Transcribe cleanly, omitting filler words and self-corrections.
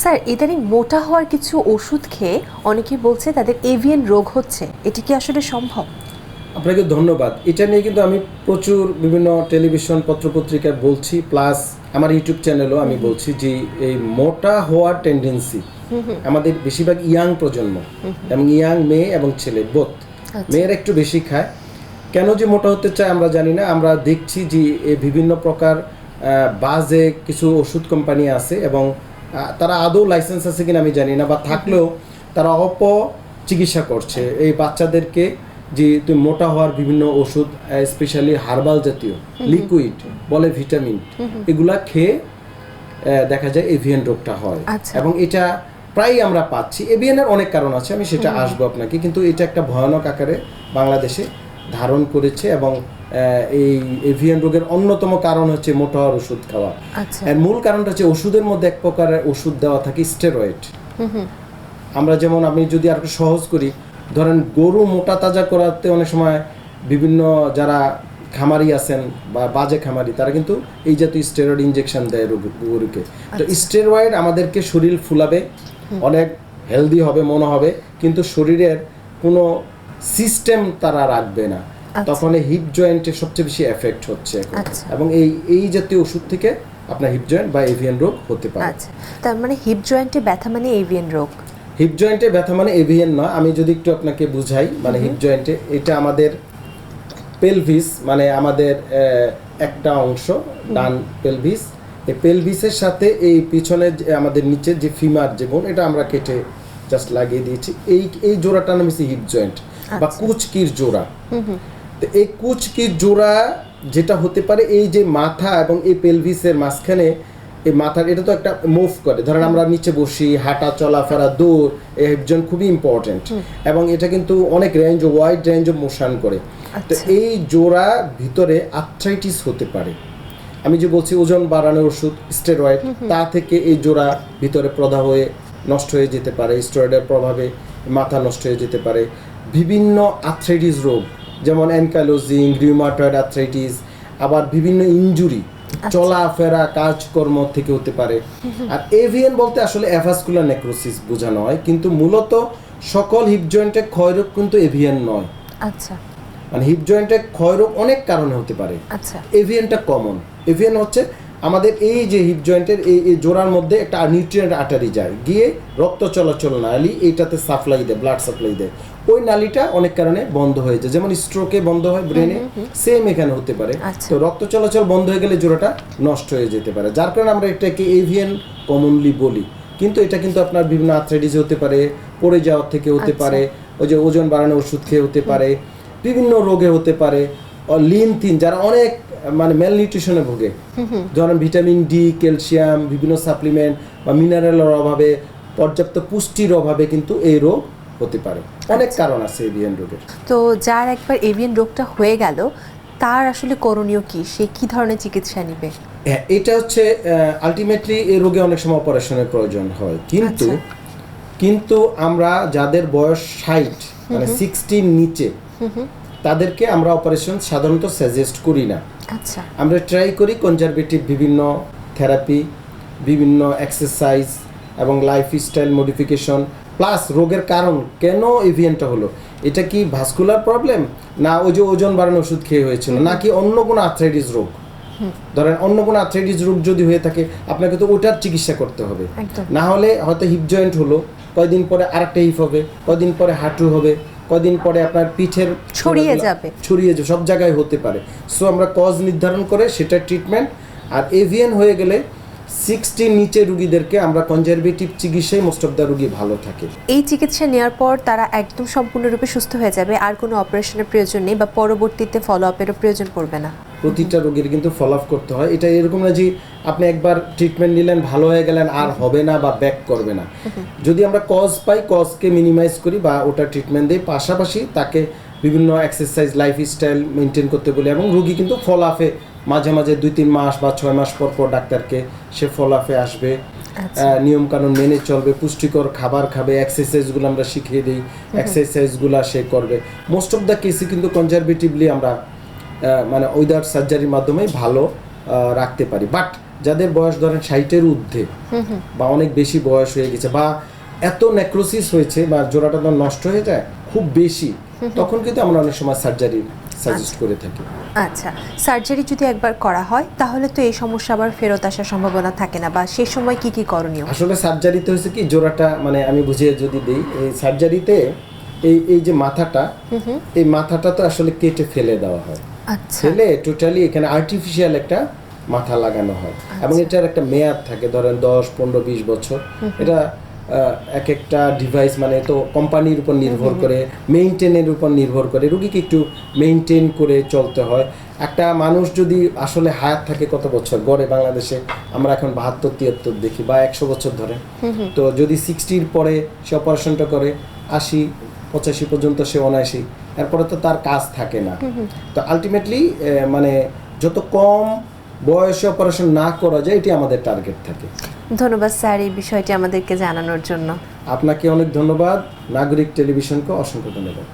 Sir, ইদানিং মোটা হওয়ার কিছু ওষুধ খেয়ে অনেকে বলছে তাদের এভিয়ান রোগ হচ্ছে, এটা কি আসলে সম্ভব? আপনাকে ধন্যবাদ। এটা নিয়ে কিন্তু আমি প্রচুর বিভিন্ন টেলিভিশন পত্রপত্রিকায় বলছি, প্লাস আমার ইউটিউব চ্যানেলও আমি বলছি যে এই মোটা হওয়ার টেন্ডেন্সি আমাদের বেশিরভাগ ইয়াং প্রজন্ম এবং ইয়াং মেয়ে এবং ছেলে বোথ। মেয়েরা একটু বেশি খায়। কেন যে মোটা হতে চায় আমরা জানি না। আমরা দেখছি যে বিভিন্ন প্রকার বাজে কিছু ওষুধ কোম্পানি আছে এবং তারা আদৌ লাইসেন্স আছে কিনা আমি জানি না, বা থাকলেও তারা চিকিৎসা করছে এই বাচ্চাদেরকে, যে তুমি মোটা হওয়ার বিভিন্ন ওষুধ, স্পেশালি হার্বাল জাতীয় লিকুইড বলে ভিটামিন, এগুলা খেয়ে দেখা যায় এভিয়ান রোগটা হয়। এবং এটা প্রায় আমরা পাচ্ছি। এভিয়ানের অনেক কারণ আছে, আমি সেটা আসবো আপনাকে, কিন্তু এটা একটা ভয়ানক আকারে বাংলাদেশে ধারণ করেছে এবং এই এভিয়ান রোগের অন্যতম কারণ হচ্ছে মোটা হওয়ার ওষুধ খাওয়া। এর মূল কারণটা হচ্ছে ওষুধের মধ্যে এক প্রকারের ওষুধ দেওয়া থাকে স্টেরয়েড। আমরা যেমন, আমি যদি আর একটু সহজ করি, ধরেন গরু মোটা তাজা করাতে অনেক সময় বিভিন্ন যারা খামারি আছেন বা বাজে খামারি, তারা কিন্তু এই জাতীয় স্টেরয়েড ইনজেকশন দেয় গরুকে। তো স্টেরয়েড আমাদেরকে শরীর ফুলাবে, অনেক হেলদি হবে মনে হবে, কিন্তু শরীরের কোনো সিস্টেম তারা রাখবে না। তখন হিপ জয়েন্টে সবচেয়ে বেশি এফেক্ট হচ্ছে এবং এই জাতীয় ওষুধ থেকে আপনার হিপ জয়েন্ট বা এভিয়ান রোগ হতে পারে। তার মানে হিপ জয়েন্টে ব্যথা মানে এভিয়ান রোগ? হিপ জয়েন্টে ব্যথা মানে এভিয়ান না। আমি যদি একটু আপনাকে বুঝাই, মানে হিপ জয়েন্টে এটা আমাদের পেলভিস, মানে আমাদের একটা অংশ ডান পেলভিস, এই পেলভিসের সাথে এই পিছনে আমাদের নিচে যে ফিমার যে বোন, এটা আমরা কেটে জাস্ট লাগিয়ে দিয়েছি। এই জোড়াটার নাম হচ্ছে হিপ জয়েন্ট বা কুচকির জোড়া। তো এই কুচকির জোড়া যেটা হতে পারে, এই যে মাথা এবং এই পেলভিসের মাঝখানে, এই মাথার এটা তো একটা মুভ করে, ধরেন আমরা নিচে বসি, হাঁটা চলাফেরা দৌড়, এই হিপ জয়েন্ট খুবই ইম্পর্টেন্ট এবং এটা কিন্তু অনেক range, wide range of motion করে। তো এই জোড়া ভিতরে আর্থ্রাইটিস হতে পারে। আমি যে বলছি ওজন বাড়ানোর ওষুধ স্টেরয়েড, তা থেকে এই জোড়া ভিতরে প্রদাহ হয়ে নষ্ট হয়ে যেতে পারে। স্টেরয়েডের প্রভাবে মাথা নষ্ট হয়ে যেতে পারে। বিভিন্ন আর্থ্রাইটিস রোগ যেমন অ্যানকাইলোজিং, রিউমাটয়েড আর্থ্রাইটিস, আবার বিভিন্ন ইনজুরি, চলাফেরা কাজকর্ম থেকে হতে পারে। আর এভিয়ান বলতে আসলে অ্যাভাসকুলার নেক্রোসিস বোঝানো হয়, কিন্তু মূলত সকল হিপ জয়েন্টে ক্ষয়রোগ কিন্তু এভিয়ান নয়। মানে হিপ জয়েন্টে ক্ষয়রোগ অনেক কারণে হতে পারে, এভিয়ানটা কমন। এভিয়ান হচ্ছে আমাদের এই যে হিপ জয়েন্টের এই জোড়ার মধ্যে একটা নিউট্রিয়েন্ট আর্টারি যায়, গিয়ে রক্ত চলাচল নালী এইটাতে সাপ্লাই দেয়, ব্লাড সাপ্লাই দেয়। ওই নালীটা অনেক কারণে বন্ধ হয়ে যায়, যেমন স্ট্রোকে বন্ধ হয় ব্রেনে, সেম এখানে হতে পারে। তো রক্ত চলাচল বন্ধ হয়ে গেলে জোড়াটা নষ্ট হয়ে যেতে পারে, যার কারণে আমরা এটাকে এভিয়ান কমনলি বলি। কিন্তু এটা কিন্তু আপনার বিভিন্ন আর্থ্রাইটিস হতে পারে, পড়ে যাওয়ার থেকে হতে পারে, ওই যে ওজন বাড়ানোর ওষুধ খেয়ে হতে পারে, বিভিন্ন রোগে হতে পারে। লিন থিন, যারা অনেক মানে ম্যালনিউট্রিশনে ভোগে, ধরেন ভিটামিন ডি, ক্যালসিয়াম, বিভিন্ন সাপ্লিমেন্ট বা মিনারেলের অভাবে, পর্যাপ্ত পুষ্টির অভাবে কিন্তু এই রোগ হতে পারে। অনেক কারণ আছে এভিয়ান রোগের। তো যার একবার এভিয়ান রোগটা হয়ে গেল, তার আসলে করণীয় কি? সে কি ধরনের চিকিৎসা নেবে? হ্যাঁ, এটা হচ্ছে আলটিমেটলি এই রোগে অনেক সময় অপারেশনের প্রয়োজন হয়, কিন্তু আমরা যাদের বয়স 60 মানে 60 নিচে, তাদেরকে আমরা অপারেশন সাধারণত সাজেস্ট করি না। আমরা ট্রাই করি কনজারভেটিভ বিভিন্ন থেরাপি, বিভিন্ন এক্সারসাইজ এবং লাইফস্টাইল মডিফিকেশন, প্লাস রোগের কারণ কেন এভিয়ানটা হলো, এটা কি ভাস্কুলার প্রবলেম, না ওই যে ওজন বাড়ানোর ওষুধ খেয়ে হয়েছিল, নাকি অন্য কোনো আর্থ্রাইটিস রোগ। ধরেন অন্য কোনো আর্থ্রাইটিস রোগ যদি হয়ে থাকে, আপনাকে তো ওটার চিকিৎসা করতে হবে। না হলে হয়তো হিপ জয়েন্ট হলো, কয়দিন পরে আরেকটা হিপ হবে, কয়দিন পরে হাঁটু হবে, কদিন পরে আপনার পিঠের ছড়িয়ে যাবে, সব জায়গায় হতে পারে। সো আমরা কজ নির্ধারণ করে সেটা ট্রিটমেন্ট। আর এভিয়ান হয়ে গেলে 60 নিচে রোগীদেরকে আমরা কনজারভেটিভ চিকিৎসায় মোস্ট অফ দ্য রোগী ভালো থাকে। এই চিকিৎসা নেওয়ার পর তারা একদম সম্পূর্ণরূপে সুস্থ হয়ে যাবে, আর কোনো অপারেশনের প্রয়োজন নেই বা পরবর্তীতে ফলো আপেরও প্রয়োজন পড়বে না। প্রতিটা রোগীর কিন্তু ফলো আপ করতে হয়। এটা এরকম না যে আপনি একবার ট্রিটমেন্ট নিলেন, ভালো হয়ে গেলেন, আর হবে না বা ব্যাক করবে না। যদি আমরা কজ পাই, কজকে মিনিমাইজ করি বা ওটা ট্রিটমেন্ট দিই, পাশাপাশি তাকে বিভিন্ন এক্সারসাইজ, লাইফস্টাইল মেনটেন করতে বলি। এবং রোগী কিন্তু ফলো আপে মাঝে মাঝে 2-3 মাস বা 6 মাস পর পর ডাক্তারকে সে ফলো আপে আসবে, নিয়মকানুন মেনে চলবে, পুষ্টিকর খাবার খাবে, এক্সারসাইজগুলো আমরা শিখিয়ে দিই, এক্সারসাইজগুলো সে করবে। মোস্ট অফ দ্য কেসে কিন্তু কনজারভেটিভলি আমরা মানে উইদাউট সার্জারির মাধ্যমে ভালো রাখতে পারি। বাট যাদের বয়স ধরেন 60-এর ঊর্ধ্বে বা অনেক বেশি বয়স হয়ে গেছে বা এত নেক্রোসিস হয়েছে বা জোড়াটা তো নষ্ট হয়ে যায় খুব বেশি, তখন কিন্তু আমরা অনেক সময় সার্জারি সাজেস্ট করে থাকি। আচ্ছা, সার্জারি যদি একবার করা হয় তাহলে তো এই সমস্যা আবার ফেরত আসার সম্ভাবনা থাকে না, বা সেই সময় কি কি করণীয়? আসলে সার্জারিতে হয়েছে কি, জোড়াটা মানে আমি বুঝিয়ে যদি দিই, এই সার্জারিতে এই যে মাথাটা, এই মাথাটা তো আসলে কেটে ফেলে দেওয়া হয়। আচ্ছা, ফেলে টোটালি এখানে আর্টিফিশিয়াল একটা মাথা লাগানো হয় এবং এটার একটা মেয়াদ থাকে, ধরেন 10, 15, 20 বছর। এটা এক একটা ডিভাইস মানে তো কোম্পানির উপর নির্ভর করে, মেইনটেনের উপর নির্ভর করে, রুগীকে একটু মেইনটেন করে চলতে হয়। একটা মানুষ যদি আসলে হায়াত থাকে কত বছর গড়ে বাংলাদেশে, আমরা এখন 72, 73 দেখি বা 100 বছর ধরে, তো যদি 60-র পরে সে অপারেশনটা করে 80, 85 পর্যন্ত সে অনায়াসী, এরপরে তো তার কাজ থাকে না। তো আলটিমেটলি মানে যত কম বয়সে অপারেশন না করা যায়, এটি আমাদের টার্গেট থাকে। ধন্যবাদ স্যার এই বিষয়টি আমাদেরকে জানানোর জন্য। আপনাকে অনেক ধন্যবাদ, নাগরিক টেলিভিশনকে অসংখ্য ধন্যবাদ।